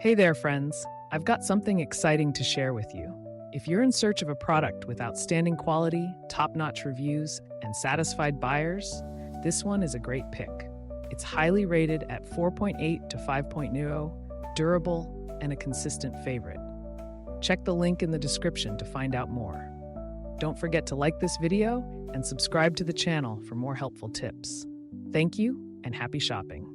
Hey there, friends. I've got something exciting to share with you. If you're in search of a product with outstanding quality, top-notch reviews, and satisfied buyers, this one is a great pick. It's highly rated at 4.8 to 5.0, durable, and a consistent favorite. Check the link in the description to find out more. Don't forget to like this video and subscribe to the channel for more helpful tips. Thank you and happy shopping.